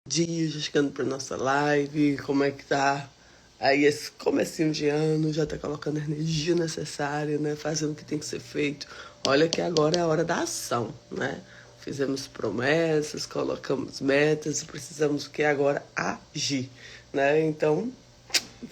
Dia, já chegando para nossa live, como é que tá? Aí esse comecinho de ano, já tá colocando a energia necessária, né? Fazendo o que tem que ser feito. Olha que agora é a hora da ação, né? Fizemos promessas, colocamos metas, precisamos que agora agir, né? Então,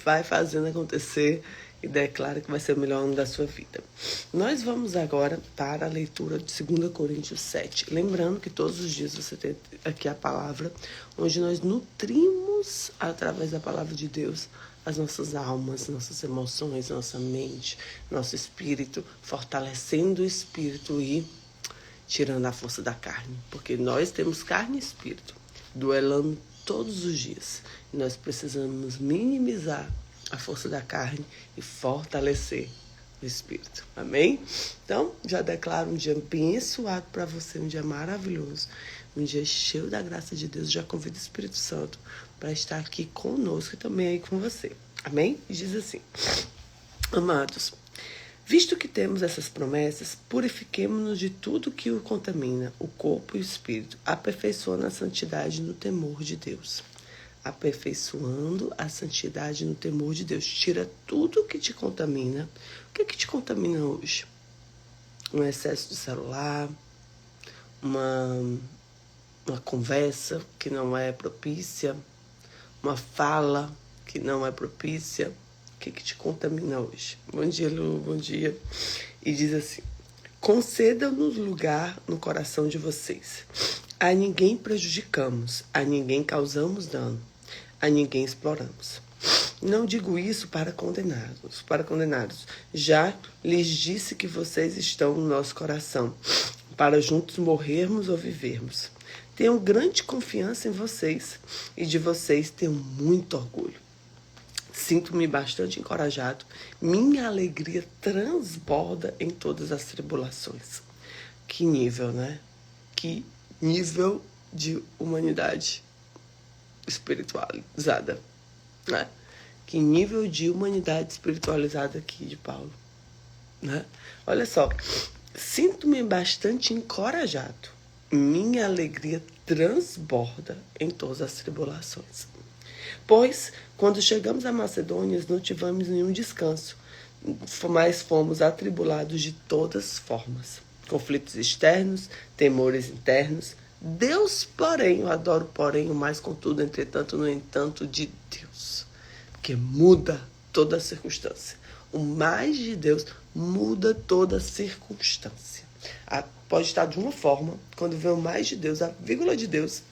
vai fazendo acontecer e declara que vai ser o melhor ano da sua vida. Nós vamos agora para a leitura de 2 Coríntios 7. Lembrando que todos os dias você tem aqui a palavra, onde nós nutrimos, através da palavra de Deus, as nossas almas, nossas emoções, nossa mente, nosso espírito, fortalecendo o espírito e tirando a força da carne. Porque nós temos carne e espírito, duelando todos os dias. E nós precisamos minimizar a força da carne e fortalecer o espírito. Amém? Então, já declaro um dia abençoado para você, um dia maravilhoso, um dia cheio da graça de Deus. Já convido o Espírito Santo para estar aqui conosco e também aí com você. Amém? E diz assim: amados, visto que temos essas promessas, purifiquemo-nos de tudo que o contamina, o corpo e o espírito, aperfeiçoando a santidade no temor de Deus. Aperfeiçoando a santidade no temor de Deus. Tira tudo que te contamina. O que te contamina hoje? Um excesso de celular, uma conversa que não é propícia, uma fala que não é propícia. O que te contamina hoje? Bom dia, Lu, bom dia. E diz assim: conceda-nos lugar no coração de vocês. A ninguém prejudicamos, a ninguém causamos dano, a ninguém exploramos. Não digo isso para condená-los. Já lhes disse que vocês estão no nosso coração, para juntos morrermos ou vivermos. Tenho grande confiança em vocês e de vocês tenho muito orgulho. Sinto-me bastante encorajado. Minha alegria transborda em todas as tribulações. Que nível, né? Que nível de humanidade espiritualizada, né? Que nível de humanidade espiritualizada aqui de Paulo, né? Olha só, sinto-me bastante encorajado. Minha alegria transborda em todas as tribulações. Pois, quando chegamos a Macedônia, não tivemos nenhum descanso, mas fomos atribulados de todas formas. Conflitos externos, temores internos. Deus, porém, eu adoro porém, o mais contudo, entretanto, no entanto, de Deus, que muda toda a circunstância. O mais de Deus muda toda a circunstância. Pode estar de uma forma, quando vem o mais de Deus, a vírgula de Deus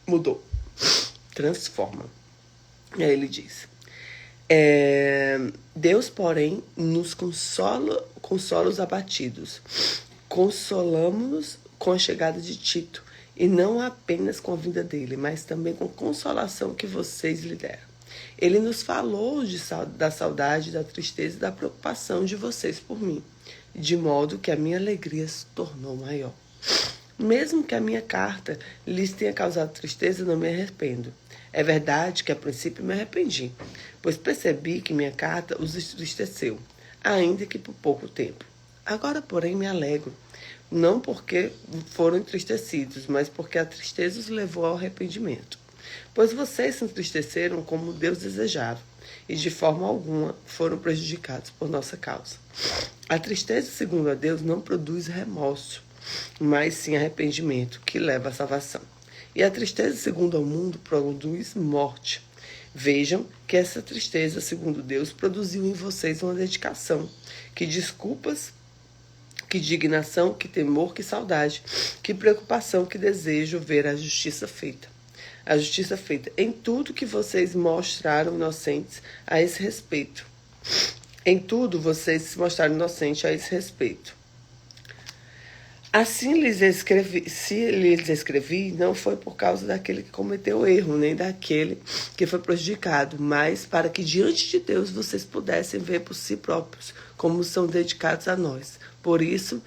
mudou. Transforma. E aí ele diz: Deus, porém, nos consola os abatidos. Consolamos-nos com a chegada de Tito, e não apenas com a vinda dele, mas também com a consolação que vocês lhe deram. Ele nos falou da saudade, da tristeza e da preocupação de vocês por mim, de modo que a minha alegria se tornou maior. Mesmo que a minha carta lhes tenha causado tristeza, não me arrependo. É verdade que a princípio me arrependi, pois percebi que minha carta os entristeceu, ainda que por pouco tempo. Agora, porém, me alegro, não porque foram entristecidos, mas porque a tristeza os levou ao arrependimento. Pois vocês se entristeceram como Deus desejava, e de forma alguma foram prejudicados por nossa causa. A tristeza, segundo a Deus, não produz remorso, mas sim arrependimento, que leva à salvação. E a tristeza, segundo o mundo, produz morte. Vejam que essa tristeza, segundo Deus, produziu em vocês uma dedicação, que desculpas, que indignação, que temor, que saudade, que preocupação, que desejo ver a justiça feita. A justiça feita em tudo que vocês mostraram inocentes a esse respeito. Em tudo vocês se mostraram inocentes a esse respeito. Assim se lhes escrevi, não foi por causa daquele que cometeu o erro, nem daquele que foi prejudicado, mas para que diante de Deus vocês pudessem ver por si próprios como são dedicados a nós. Por isso,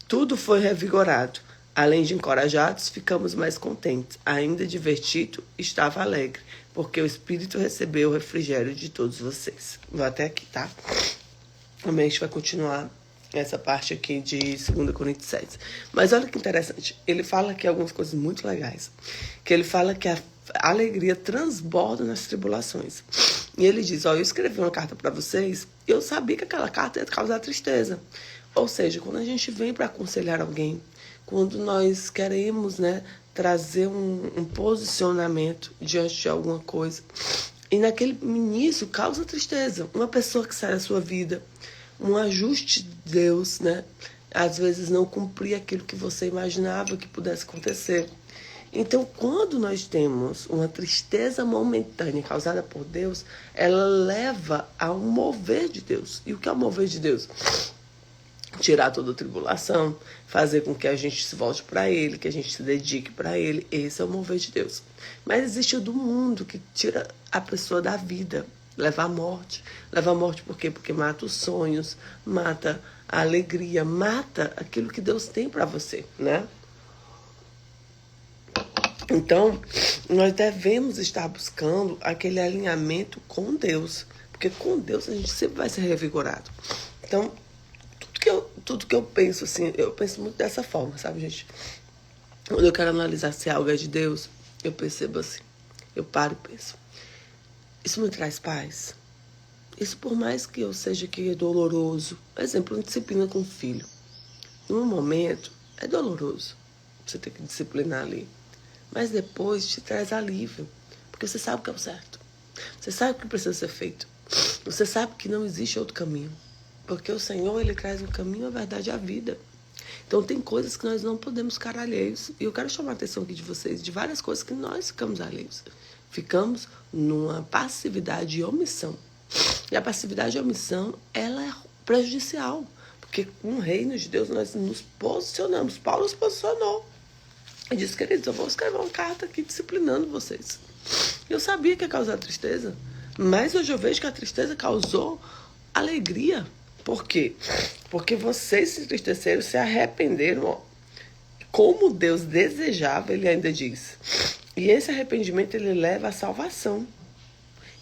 tudo foi revigorado. Além de encorajados, ficamos mais contentes. Ainda divertido, estava alegre, porque o Espírito recebeu o refrigério de todos vocês. Vou até aqui, tá? Amanhã a gente vai continuar essa parte aqui de 2 Coríntios 7. Mas olha que interessante, ele fala aqui algumas coisas muito legais. Que ele fala que a alegria transborda nas tribulações. E ele diz, eu escrevi uma carta para vocês, eu sabia que aquela carta ia causar tristeza. Ou seja, quando a gente vem para aconselhar alguém, quando nós queremos, né, trazer um posicionamento diante de alguma coisa, e naquele início causa tristeza. Uma pessoa que sai da sua vida, um ajuste de Deus, né? Às vezes não cumprir aquilo que você imaginava que pudesse acontecer. Então, quando nós temos uma tristeza momentânea causada por Deus, ela leva a um mover de Deus. E o que é o mover de Deus? Tirar toda a tribulação, fazer com que a gente se volte para Ele, que a gente se dedique para Ele. Esse é o mover de Deus. Mas existe o do mundo que tira a pessoa da vida, leva à morte. Leva à morte por quê? Porque mata os sonhos, mata a alegria, mata aquilo que Deus tem para você, né? Então, nós devemos estar buscando aquele alinhamento com Deus, porque com Deus a gente sempre vai ser revigorado. Então, tudo que eu penso, assim, eu penso muito dessa forma, sabe, gente? Quando eu quero analisar se algo é de Deus, eu percebo assim, eu paro e penso, isso me traz paz? Isso, por mais que eu seja que é doloroso, por exemplo, uma disciplina com o filho, num momento é doloroso, você ter que disciplinar ali, mas depois te traz alívio, porque você sabe o que é o certo, você sabe o que precisa ser feito, você sabe que não existe outro caminho. Porque o Senhor, Ele traz o caminho, a verdade e a vida. Então, tem coisas que nós não podemos ficar alheios. E eu quero chamar a atenção aqui de vocês, de várias coisas que nós ficamos alheios. Ficamos numa passividade e omissão. E a passividade e omissão, ela é prejudicial. Porque com o reino de Deus, nós nos posicionamos. Paulo se posicionou. Ele disse, queridos, eu vou escrever uma carta aqui disciplinando vocês. Eu sabia que ia causar tristeza. Mas hoje eu vejo que a tristeza causou alegria. Por quê? Porque vocês se entristeceram, se arrependeram, ó, como Deus desejava, ele ainda diz. E esse arrependimento, ele leva à salvação.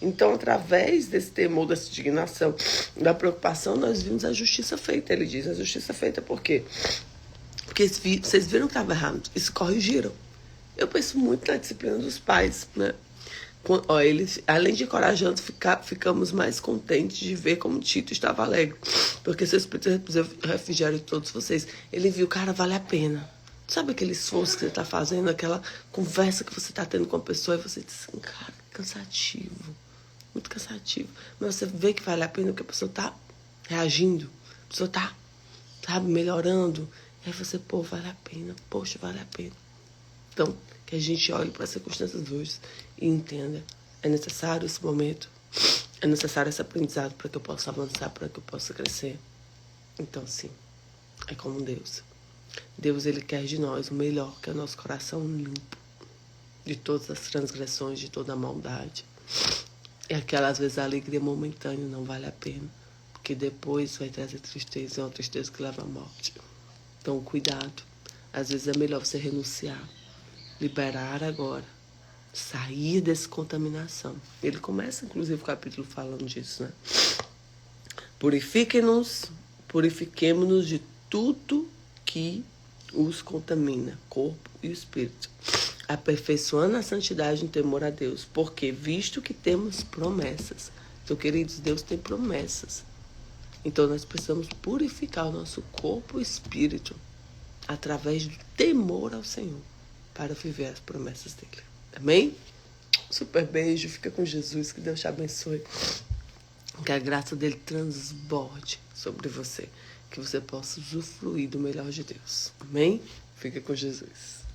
Então, através desse temor, dessa indignação, da preocupação, nós vimos a justiça feita. Ele diz, a justiça feita por quê? Porque vocês viram que estava errado e se corrigiram. Eu penso muito na disciplina dos pais, né? Ó, eles, além de corajosos, ficamos mais contentes de ver como Tito estava alegre. Porque seu Espírito refrigério de todos vocês. Ele viu, cara, vale a pena. Sabe aquele esforço que você está fazendo, aquela conversa que você está tendo com a pessoa, e você diz assim, cara, cansativo, muito cansativo. Mas você vê que vale a pena porque a pessoa está reagindo, a pessoa está, sabe, melhorando. E aí você, pô, vale a pena, poxa, vale a pena. Então, que a gente olhe para as circunstâncias hoje e entenda. É necessário esse momento, é necessário esse aprendizado para que eu possa avançar, para que eu possa crescer. Então, sim, é como Deus. Deus, Ele quer de nós o melhor, que é o nosso coração limpo de todas as transgressões, de toda a maldade. E aquela, às vezes, a alegria momentânea não vale a pena, porque depois vai trazer tristeza, é uma tristeza que leva à morte. Então, cuidado. Às vezes é melhor você renunciar, liberar agora, sair dessa contaminação. Ele começa, inclusive, o capítulo falando disso, né? Purifiquemo-nos de tudo que os contamina, corpo e espírito, aperfeiçoando a santidade em temor a Deus, porque visto que temos promessas, então, queridos, Deus tem promessas, então nós precisamos purificar o nosso corpo e espírito através do temor ao Senhor, para viver as promessas dele. Amém? Super beijo, fica com Jesus, que Deus te abençoe. Que a graça dele transborde sobre você, que você possa usufruir do melhor de Deus. Amém? Fica com Jesus.